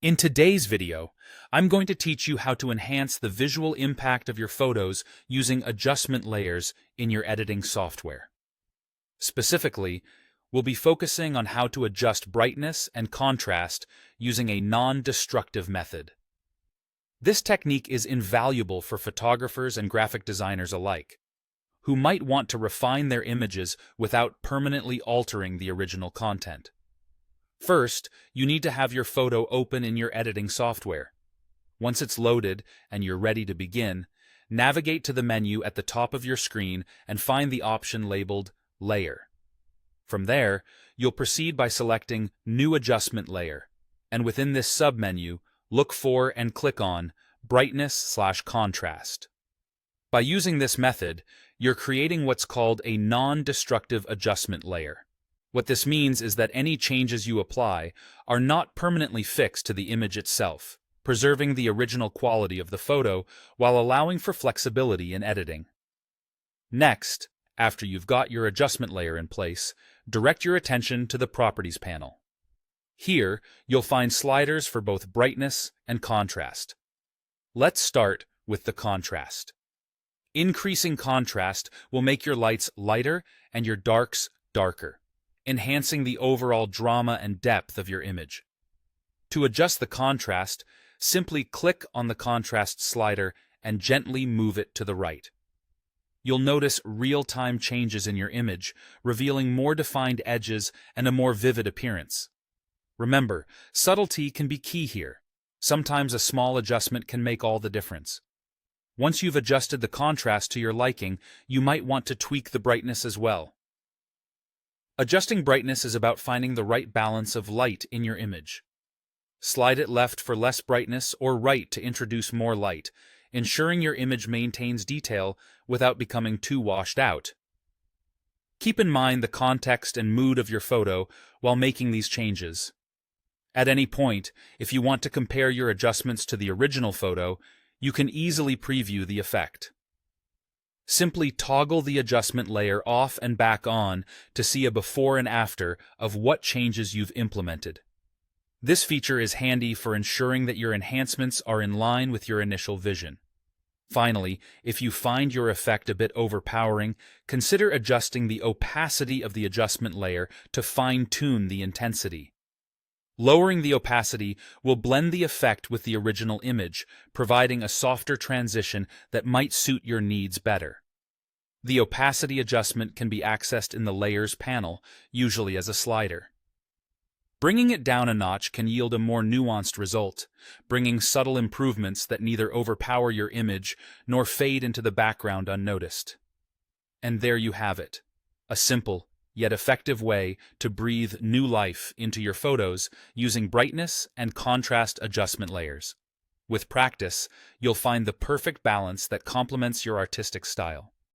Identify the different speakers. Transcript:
Speaker 1: In today's video, I'm going to teach you how to enhance the visual impact of your photos using adjustment layers in your editing software. Specifically, we'll be focusing on how to adjust brightness and contrast using a non-destructive method. This technique is invaluable for photographers and graphic designers alike, who might want to refine their images without permanently altering the original content. First, you need to have your photo open in your editing software. Once it's loaded and you're ready to begin, navigate to the menu at the top of your screen and find the option labeled Layer. From there, you'll proceed by selecting New Adjustment Layer, and within this submenu, look for and click on Brightness/Contrast. By using this method, you're creating what's called a non-destructive adjustment layer. What this means is that any changes you apply are not permanently fixed to the image itself, preserving the original quality of the photo while allowing for flexibility in editing. Next, after you've got your adjustment layer in place, direct your attention to the Properties panel. Here, you'll find sliders for both brightness and contrast. Let's start with the contrast. Increasing contrast will make your lights lighter and your darks darker, enhancing the overall drama and depth of your image. To adjust the contrast, simply click on the contrast slider and gently move it to the right. You'll notice real-time changes in your image, revealing more defined edges and a more vivid appearance. Remember, subtlety can be key here. Sometimes a small adjustment can make all the difference. Once you've adjusted the contrast to your liking, you might want to tweak the brightness as well. Adjusting brightness is about finding the right balance of light in your image. Slide it left for less brightness or right to introduce more light, ensuring your image maintains detail without becoming too washed out. Keep in mind the context and mood of your photo while making these changes. At any point, if you want to compare your adjustments to the original photo, you can easily preview the effect. Simply toggle the adjustment layer off and back on to see a before and after of what changes you've implemented. This feature is handy for ensuring that your enhancements are in line with your initial vision. Finally, if you find your effect a bit overpowering, consider adjusting the opacity of the adjustment layer to fine-tune the intensity. Lowering the opacity will blend the effect with the original image, providing a softer transition that might suit your needs better. The opacity adjustment can be accessed in the Layers panel, usually as a slider. Bringing it down a notch can yield a more nuanced result, bringing subtle improvements that neither overpower your image nor fade into the background unnoticed. And there you have it, a simple, yet effective way to breathe new life into your photos using brightness and contrast adjustment layers. With practice, you'll find the perfect balance that complements your artistic style.